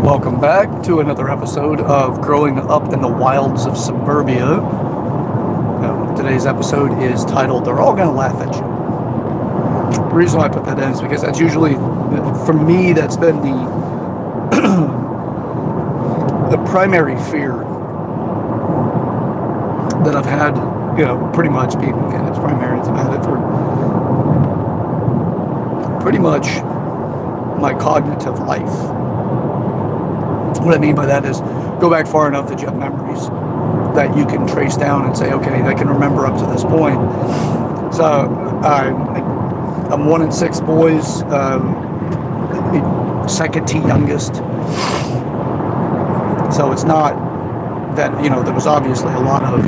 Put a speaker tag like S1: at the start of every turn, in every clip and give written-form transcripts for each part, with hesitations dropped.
S1: Welcome back to another episode of Growing Up in the Wilds of Suburbia. Today's episode is titled, They're All Gonna Laugh at You. The reason why I put that in is because that's usually, for me, that's been the primary fear that I've had, pretty much being, and it's primary, I've had it for pretty much my cognitive life. What I mean by that is go back far enough that you have memories that you can trace down and say, okay, I can remember up to this point. So I'm one in six boys, second to youngest. So it's not that, there was obviously a lot of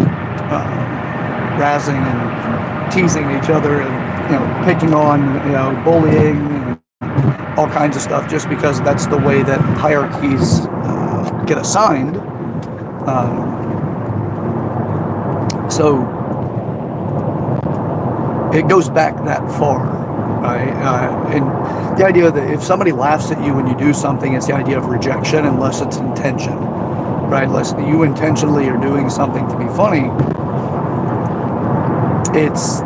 S1: razzing and teasing each other and, picking on, bullying and all kinds of stuff, just because that's the way that hierarchies get assigned. So it goes back that far, right? And the idea that if somebody laughs at you when you do something, it's the idea of rejection, unless it's intention, right? Unless you intentionally are doing something to be funny, it's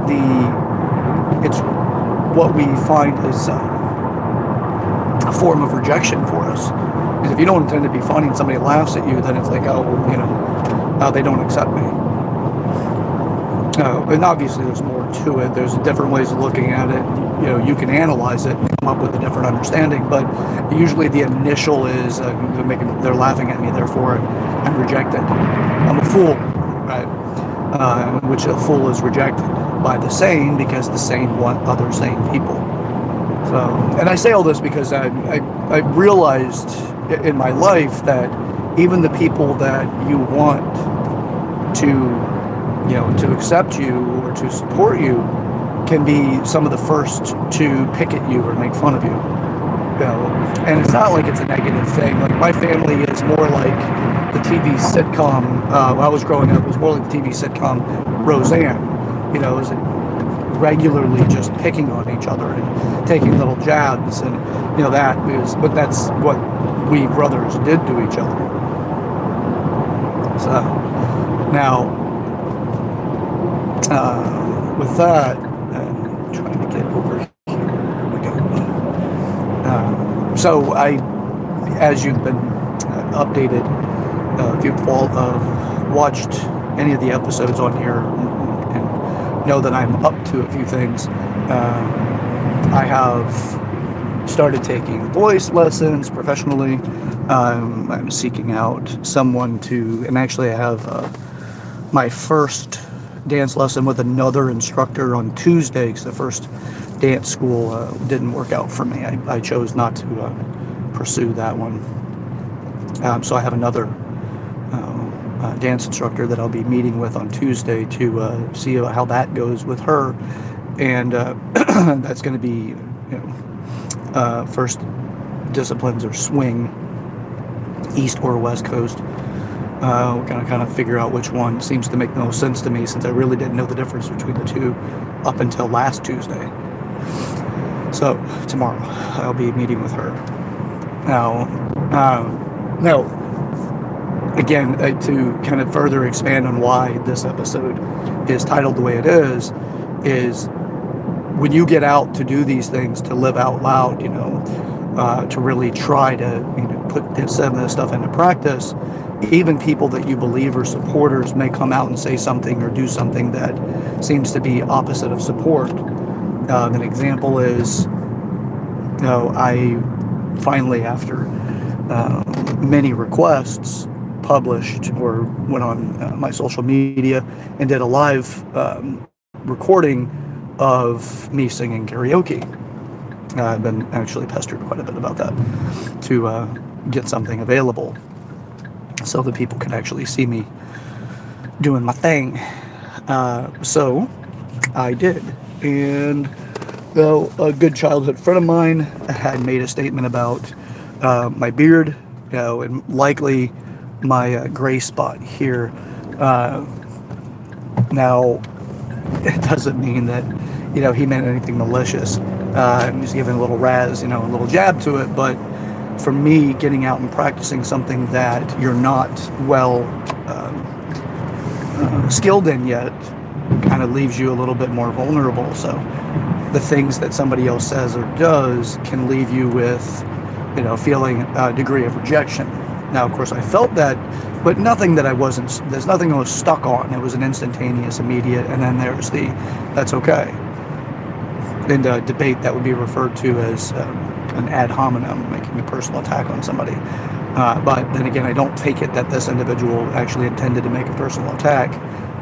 S1: what we find is a form of rejection for us. Because if you don't intend to be funny and somebody laughs at you, then it's like, they don't accept me. And obviously there's more to it. There's different ways of looking at it. You can analyze it and come up with a different understanding, but usually the initial is they're laughing at me, therefore I'm rejected. I'm a fool, right? Which a fool is rejected by the sane, because the sane want other sane people. So, and I say all this because I realized in my life that even the people that you want to accept you or to support you can be some of the first to pick at you or make fun of you. And it's not like it's a negative thing. Like, my family is more like the TV sitcom. When I was growing up, it was more like the TV sitcom Roseanne. It was regularly just picking on each other and taking little jabs, and but that's what we brothers did to each other. So now with that, I'm trying to get over here. So as you've been updated, if you've watched any of the episodes on here and know that I'm up to a few things, I have started taking voice lessons professionally. I'm seeking out someone and actually I have my first dance lesson with another instructor on Tuesday, because the first dance school didn't work out for me. I chose not to pursue that one. So I have another dance instructor that I'll be meeting with on Tuesday to see how that goes with her. And that's going to be, first disciplines are swing, East or West Coast. We're going to kind of figure out which one seems to make the most sense to me, since I really didn't know the difference between the two up until last Tuesday. So tomorrow I'll be meeting with her. Now, again, to kind of further expand on why this episode is titled the way it is when you get out to do these things, to live out loud, to really try to put some of this stuff into practice, even people that you believe are supporters may come out and say something or do something that seems to be opposite of support. An example is, I finally, after many requests, published or went on my social media and did a live recording of me singing karaoke. I've been actually pestered quite a bit about that, to get something available so that people can actually see me doing my thing. So I did. And a good childhood friend of mine had made a statement about my beard, and likely my gray spot here. Now, it doesn't mean that, he meant anything malicious. He's giving a little razz, a little jab to it, but for me, getting out and practicing something that you're not well skilled in yet kind of leaves you a little bit more vulnerable. So the things that somebody else says or does can leave you with, feeling a degree of rejection. Now, of course, I felt that, but nothing that there's nothing I was stuck on. It was an instantaneous, immediate, and then there's that's okay. In the debate, that would be referred to as an ad hominem, making a personal attack on somebody. But then again, I don't take it that this individual actually intended to make a personal attack.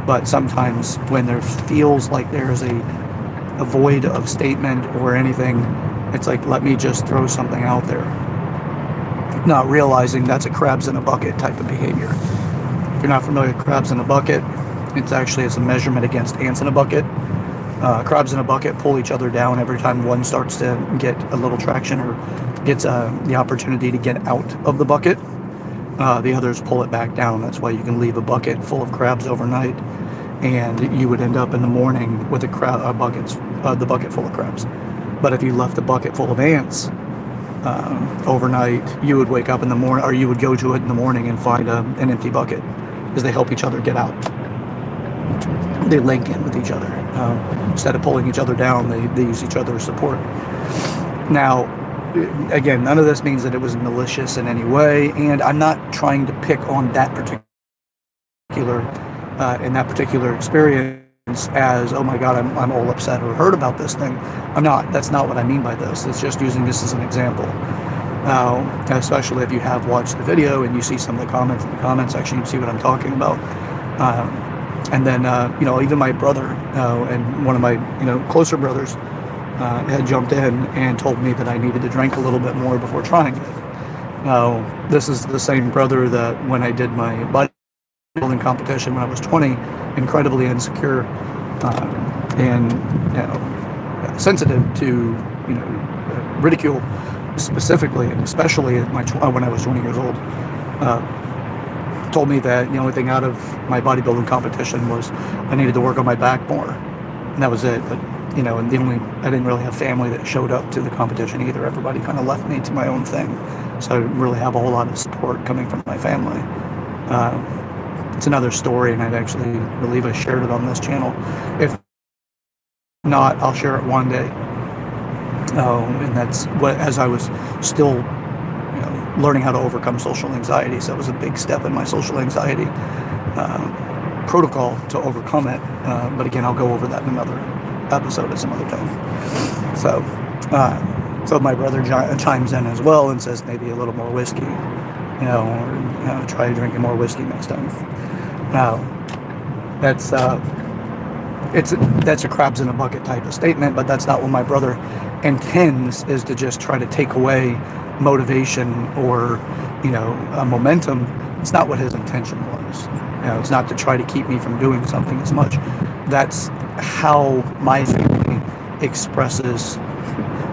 S1: But sometimes when there feels like there's a void of statement or anything, it's like, let me just throw something out there. Not realizing that's a crabs in a bucket type of behavior. If you're not familiar with crabs in a bucket, it's a measurement against ants in a bucket. Crabs in a bucket pull each other down every time one starts to get a little traction or gets the opportunity to get out of the bucket. The others pull it back down. That's why you can leave a bucket full of crabs overnight, and you would end up in the morning with the bucket full of crabs. But if you left the bucket full of ants overnight, you would wake up in the morning, or you would go to it in the morning and find an empty bucket, because they help each other get out. They link in with each other. Instead of pulling each other down, they use each other as support. Now, again, none of this means that it was malicious in any way, and I'm not trying to pick on that particular experience as, oh my God, I'm all upset or hurt about this thing. I'm not. That's not what I mean by this. It's just using this as an example. Especially if you have watched the video and you see some of the comments in the comment section, you see what I'm talking about. And then, even my brother and one of my, closer brothers had jumped in and told me that I needed to drink a little bit more before trying it. Now, this is the same brother that when I did my bodybuilding competition when I was 20, incredibly insecure and sensitive to ridicule, specifically and especially when I was 20 years old. Told me that the only thing out of my bodybuilding competition was I needed to work on my back more, and that was it. But and I didn't really have family that showed up to the competition either. Everybody kind of left me to my own thing, so I didn't really have a whole lot of support coming from my family. It's another story, and I actually believe I shared it on this channel. If not, I'll share it one day. And that's what, as I was still learning how to overcome social anxiety. So it was a big step in my social anxiety protocol to overcome it. But again, I'll go over that in another episode at some other time. So my brother chimes in as well and says maybe a little more whiskey, or try drinking more whiskey next time. Now, that's a crabs in a bucket type of statement, but that's not what my brother intends, is to just try to take away motivation or momentum. It's not what his intention was. It's not to try to keep me from doing something as much. That's how my family expresses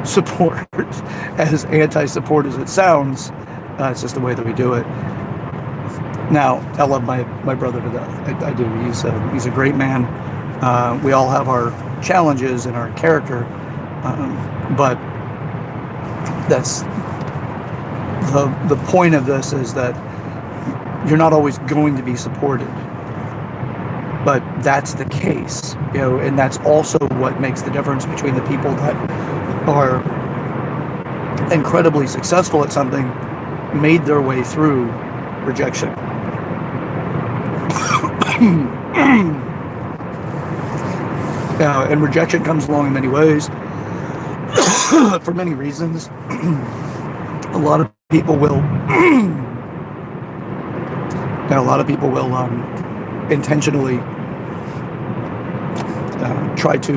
S1: support. As anti-support as it sounds, it's just the way that we do it. Now, I love my brother to death. I do. He's a great man. We all have our challenges in our character, but that's the point of this, is that you're not always going to be supported, but that's the case, and that's also what makes the difference between the people that are incredibly successful at something, made their way through rejection. And rejection comes along in many ways, for many reasons. A lot of people will intentionally try to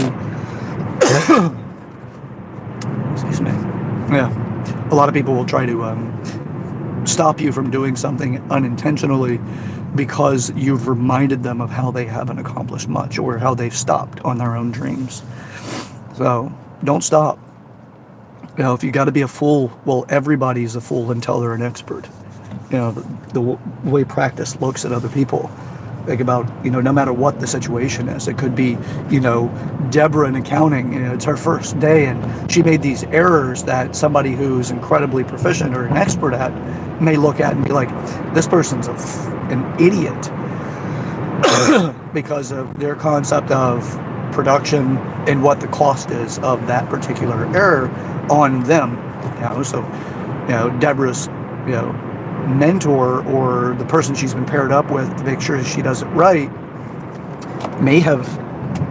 S1: excuse me. A lot of people will try to stop you from doing something unintentionally because you've reminded them of how they haven't accomplished much or how they've stopped on their own dreams. So don't stop. If you got to be a fool, well, everybody's a fool until they're an expert. The way practice looks at other people. Think about, no matter what the situation is. It could be, Deborah in accounting, it's her first day and she made these errors that somebody who's incredibly proficient or an expert at may look at and be like, this person's an idiot because of their concept of production and what the cost is of that particular error on them. So, Deborah's, mentor or the person she's been paired up with to make sure she does it right may have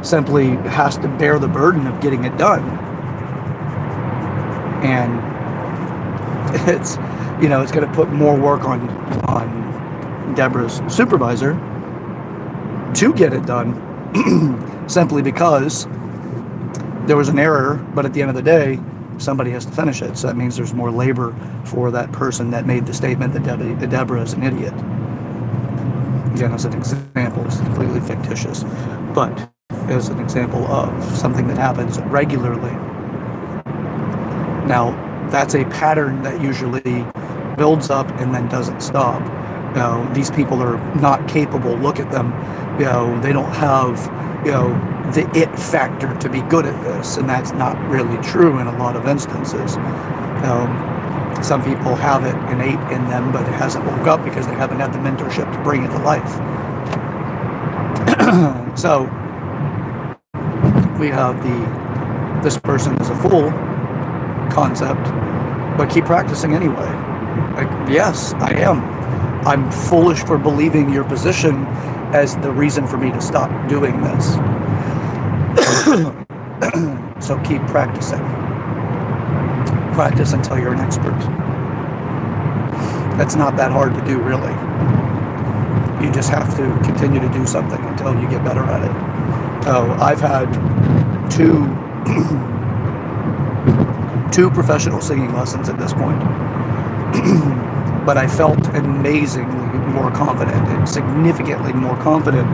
S1: simply has to bear the burden of getting it done. And it's, it's going to put more work on Deborah's supervisor to get it done simply because there was an error, but at the end of the day, somebody has to finish it. So that means there's more labor for that person that made the statement that Deborah is an idiot. Again, as an example, it's completely fictitious, but as an example of something that happens regularly. Now, that's a pattern that usually builds up and then doesn't stop. These people are not capable. Look at them. They don't have, the it factor to be good at this, and that's not really true in a lot of instances. Some people have it innate in them, but it hasn't woke up because they haven't had the mentorship to bring it to life. So we have this person is a fool concept, but keep practicing anyway. Like, yes, I am. I'm foolish for believing your position as the reason for me to stop doing this. So keep practicing. Practice until you're an expert. That's not that hard to do, really. You just have to continue to do something until you get better at it. I've had two professional singing lessons at this point. But I felt amazingly more confident and significantly more confident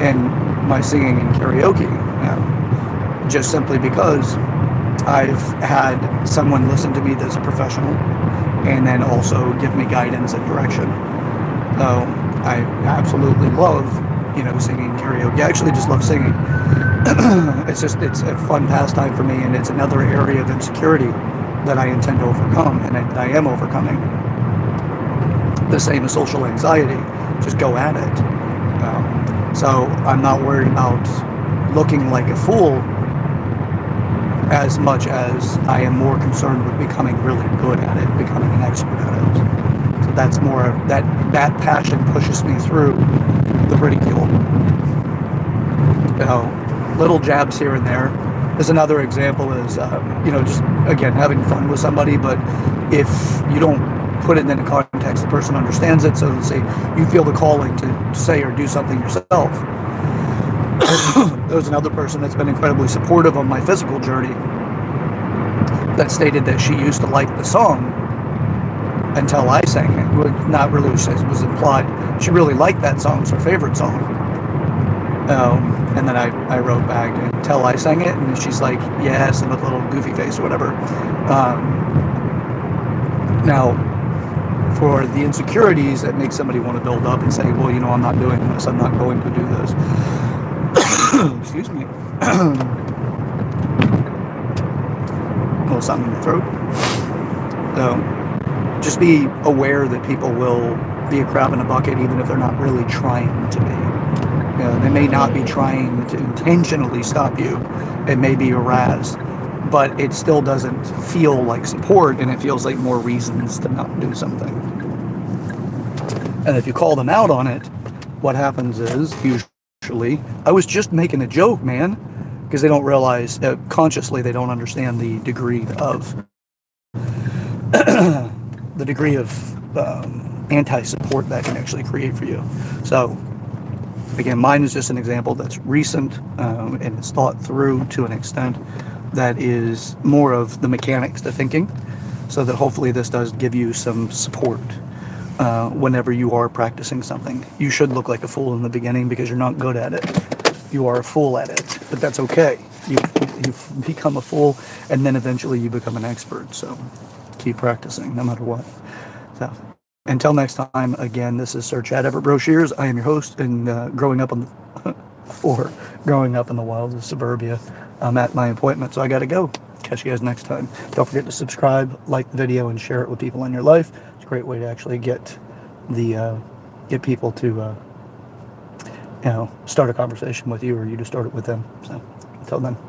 S1: in my singing and karaoke. Just simply because I've had someone listen to me that's a professional and then also give me guidance and direction. I absolutely love, singing karaoke. I actually just love singing. It's a fun pastime for me, and it's another area of insecurity that I intend to overcome, and I am overcoming. The same as social anxiety, just go at it. So I'm not worried about looking like a fool as much as I am more concerned with becoming really good at it, becoming an expert at it. So that's more of that passion pushes me through the ridicule. Little jabs here and there. There's another example is, just again, having fun with somebody, but if you don't put it into context, the person understands it. So let's say you feel the calling to say or do something yourself. There's another person that's been incredibly supportive on my physical journey that stated that she used to like the song until I sang it. Not really what was implied. She really liked that song. It's her favorite song. And then I wrote back until I sang it, and she's like, yes, and with a little goofy face or whatever. Now, for the insecurities that make somebody want to build up and say, well, I'm not doing this, I'm not going to do this. Excuse me. A little something in the throat. So, just be aware that people will be a crab in a bucket even if they're not really trying to be. They may not be trying to intentionally stop you. It may be a razz, but it still doesn't feel like support, and it feels like more reasons to not do something. And if you call them out on it, what happens is, usually, I was just making a joke, man, because they don't realize, consciously they don't understand the degree of anti-support that can actually create for you. So, again, mine is just an example that's recent, and it's thought through to an extent that is more of the mechanics to thinking, so that hopefully this does give you some support whenever you are practicing something. You should look like a fool in the beginning because you're not good at it. You are a fool at it, but that's okay. You've become a fool, and then eventually you become an expert. So keep practicing no matter what. So until next time, again, this is Sir Chad Everett Brochures. I am your host, and growing up on the, or growing up in the wilds of suburbia. I'm at my appointment, so I got to go. Catch you guys next time. Don't forget to subscribe, like the video, and share it with people in your life. It's a great way to actually get people to start a conversation with you, or you to start it with them. So until then.